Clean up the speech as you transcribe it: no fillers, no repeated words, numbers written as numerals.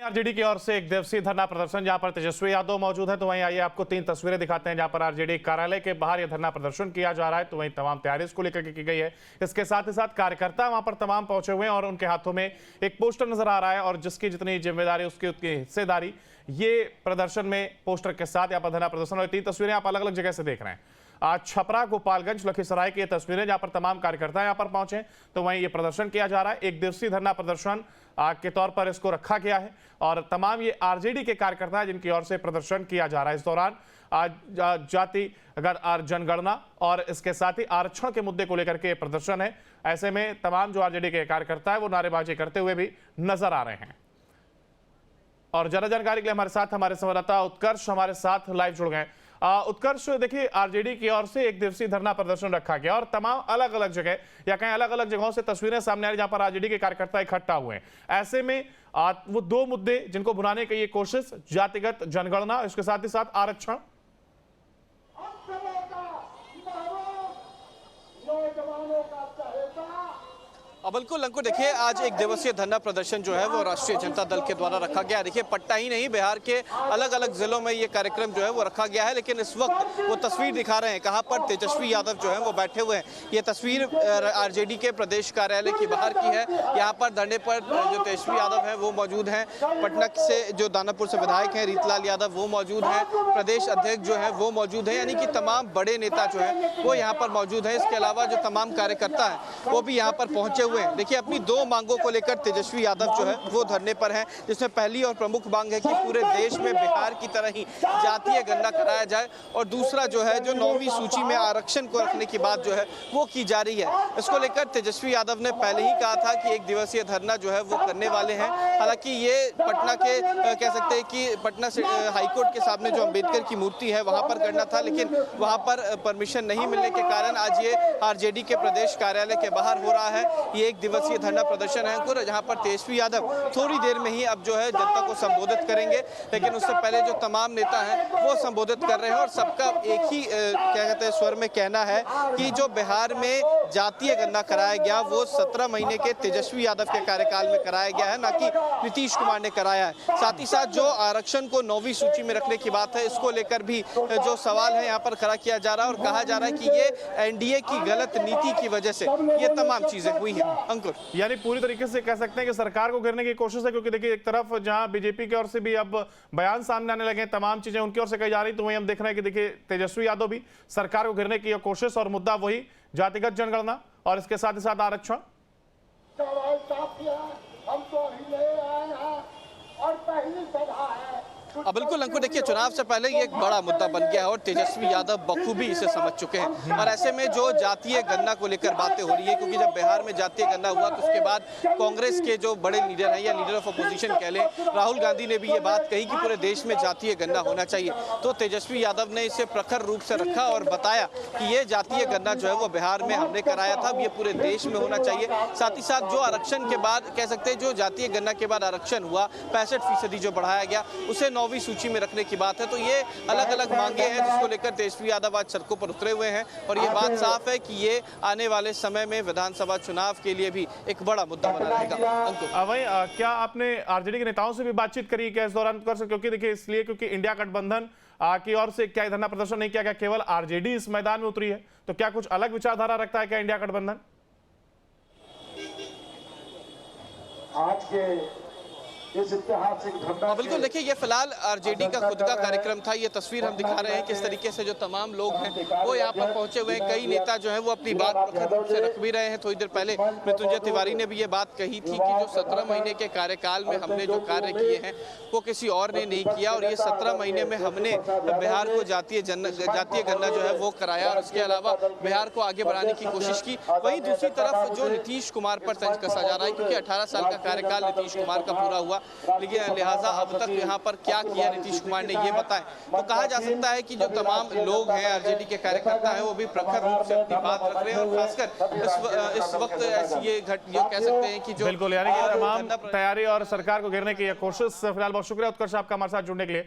RJD की ओर से एक दिवसीय धरना प्रदर्शन, जहां पर तेजस्वी यादव मौजूद है। तो वहीं आइए आपको 3 तस्वीरें दिखाते हैं जहां पर आरजेडी कार्यालय के बाहर यह धरना प्रदर्शन किया जा रहा है। तो वहीं तमाम तैयारी इसको लेकर की गई है। इसके साथ ही साथ कार्यकर्ता वहां पर तमाम पहुंचे हुए हैं और उनके हाथों में एक पोस्टर नजर आ रहा है और जिसकी जितनी जिम्मेदारी उसकी उतनी हिस्सेदारी। ये प्रदर्शन में पोस्टर के साथ यहाँ पर धरना प्रदर्शन और 3 तस्वीरें आप अलग अलग जगह से देख रहे हैं। आज छपरा, गोपालगंज, लखीसराय की ये तस्वीरें जहां पर तमाम कार्यकर्ता यहां पर पहुंचे। तो वहीं ये प्रदर्शन किया जा रहा है। एक दिवसीय धरना प्रदर्शन के तौर पर इसको रखा गया है और तमाम ये आरजेडी के कार्यकर्ता हैं जिनकी ओर से प्रदर्शन किया जा रहा है। इस दौरान आज जातिगत जनगणना और इसके साथ ही आरक्षण के मुद्दे को लेकर के प्रदर्शन है। ऐसे में तमाम जो आरजेडी के कार्यकर्ता है वो नारेबाजी करते हुए भी नजर आ रहे हैं। और ज्यादा जानकारी के लिए हमारे साथ हमारे संवाददाता उत्कर्ष हमारे साथ लाइव जुड़ गए। उत्कर्ष, देखिए आरजेडी की ओर से एक दिवसीय धरना प्रदर्शन रखा गया और तमाम अलग अलग जगह या कहीं अलग अलग जगहों से तस्वीरें सामने आ रही जहां पर आरजेडी के कार्यकर्ता इकट्ठा हुए हैं। ऐसे में वो 2 मुद्दे जिनको भुनाने की ये कोशिश, जातिगत जनगणना, इसके साथ ही साथ आरक्षण। बिल्कुल अंकुर, देखिए आज एक दिवसीय धरना प्रदर्शन जो है वो राष्ट्रीय जनता दल के द्वारा रखा गया। देखिए पटना ही नहीं, बिहार के अलग अलग जिलों में ये कार्यक्रम जो है वो रखा गया है। लेकिन इस वक्त वो तस्वीर दिखा रहे हैं कहाँ पर तेजस्वी यादव जो है वो बैठे हुए हैं। ये तस्वीर आरजेडी के प्रदेश कार्यालय की बाहर की है। यहाँ पर धरने पर जो तेजस्वी यादव है वो मौजूद हैं। पटना से जो दानापुर से विधायक हैं रीतलाल यादव वो मौजूद हैं। प्रदेश अध्यक्ष जो है वो मौजूद है, यानी कि तमाम बड़े नेता जो है वो यहाँ पर मौजूद है। इसके अलावा जो तमाम कार्यकर्ता हैं वो भी यहाँ पर पहुंचे हुए हैं। देखिए अपनी 2 मांगों को लेकर तेजस्वी यादव जो है वो धरने पर हैं, जिसमें पहली और प्रमुख मांग है कि पूरे देश में बिहार की तरह ही जातीय गणना कराया जाए और दूसरा जो है जो 9वीं सूची में आरक्षण को रखने की बात जो है वो की जा रही है। इसको लेकर तेजस्वी यादव ने पहले ही कहा था कि एक दिवसीय धरना जो है वो करने वाले हैं। हालांकि ये पटना के कह सकते हैं कि पटना से हाईकोर्ट के सामने जो अम्बेडकर की मूर्ति है वहां पर करना था, लेकिन वहां पर परमिशन नहीं मिलने के कारण आज ये आरजेडी के प्रदेश कार्यालय के बाहर हो रहा है। ये एक दिवसीय धरना प्रदर्शन है अंकुर, जहां पर तेजस्वी यादव थोड़ी देर में ही अब जो है जनता को संबोधित करेंगे। लेकिन उससे पहले जो तमाम नेता हैं वो संबोधित कर रहे हैं और सबका एक ही क्या कहते हैं स्वर में कहना है कि जो बिहार में जातीय गणना कराया गया वो 17 महीने के तेजस्वी यादव के कार्यकाल में कराया गया है, ना कि नीतीश कुमार ने कराया है। साथ ही साथ जो आरक्षण को 9वीं सूची में रखने की बात है, इसको लेकर भी जो सवाल है यहाँ पर खड़ा किया जा रहा है और कहा जा रहा है कि ये एनडीए की गलत नीति की वजह से ये तमाम चीजें हुई हैं। अंकुर, यानी पूरी तरीके से कह सकते हैं कि सरकार को घेरने की कोशिश है, क्योंकि देखिए एक तरफ जहां बीजेपी की ओर से भी अब बयान सामने आने लगे, तमाम चीजें उनकी ओर से कही जा रही, तो वहीं हम देख रहे हैं कि देखिए तेजस्वी यादव भी सरकार को घेरने की कोशिश और मुद्दा वही जातिगत जनगणना और इसके साथ ही साथ आरक्षण। बिल्कुल अंकुर, देखिए चुनाव से पहले ये एक बड़ा मुद्दा बन गया है और तेजस्वी यादव बखूबी इसे समझ चुके हैं। और ऐसे में जो जातीय गणना को लेकर बातें हो रही है, क्योंकि जब बिहार में जातीय गणना हुआ तो उसके बाद कांग्रेस के जो बड़े लीडर हैं या लीडर ऑफ अपोजिशन कह लें, राहुल गांधी ने भी ये बात कही कि पूरे देश में जातीय गणना होना चाहिए। तो तेजस्वी यादव ने इसे प्रखर रूप से रखा और बताया कि ये जातीय गणना जो है वो बिहार में हमने कराया था, ये पूरे देश में होना चाहिए। साथ ही साथ जो आरक्षण के बाद कह सकते हैं जो जातीय गणना के बाद आरक्षण हुआ 65% जो बढ़ाया गया उसे 9वीं सूची में रखने की बात है। तो ये अलग अलग मांगे हैं जिसको लेकर तेजस्वी यादव आज सड़कों पर उतरे हुए हैं और ये बात साफ है कि ये आने वाले समय में विधानसभा चुनाव के लिए भी एक बड़ा मुद्दा बना रहेगा। वहीं क्या आपने आरजेडी के नेताओं से भी बातचीत करी क्या इस दौरान? क्योंकि देखिए इसलिए क्योंकि इंडिया गठबंधन की ओर से क्या धरना प्रदर्शन नहीं किया गया, केवल आरजेडी इस मैदान में उतरी है, तो क्या कुछ अलग विचारधारा रखता है क्या इंडिया गठबंधन? आज के इस ऐतिहासिक बिल्कुल, देखिए ये फिलहाल आरजेडी का खुद का कार्यक्रम था। ये तस्वीर हम दिखा रहे हैं किस तरीके से जो तमाम लोग हैं वो यहाँ पर पहुंचे हुए हैं। कई नेता जो हैं वो अपनी बात प्रखर रूप से रख भी रहे हैं। थोड़ी देर पहले मृत्युंजय तिवारी ने भी ये बात कही थी कि जो 17 महीने के कार्यकाल में हमने जो कार्य किए हैं वो किसी और ने नहीं किया और ये 17 महीने में हमने बिहार को जातीय गणना जो है वो कराया और इसके अलावा बिहार को आगे बढ़ाने की कोशिश की। वहीं दूसरी तरफ जो नीतीश कुमार पर तंज कसा जा रहा है, क्योंकि 18 साल का कार्यकाल नीतीश कुमार का पूरा हुआ, लेकिन लिहाजा अब तक यहाँ पर क्या किया नीतीश कुमार ने ये बताएं। तो कहा जा सकता है कि जो तमाम लोग हैं आरजेडी के कार्यकर्ता हैं वो भी प्रखर रूप से अपनी बात रख रहे हैं और खासकर इस वक्त ऐसी ये कह सकते हैं कि जो बिल्कुल, यानी कि तमाम तैयारी और सरकार को घेरने की कोशिश। फिलहाल बहुत शुक्रिया उत्कर्ष आपका हमारे साथ जुड़ने के लिए।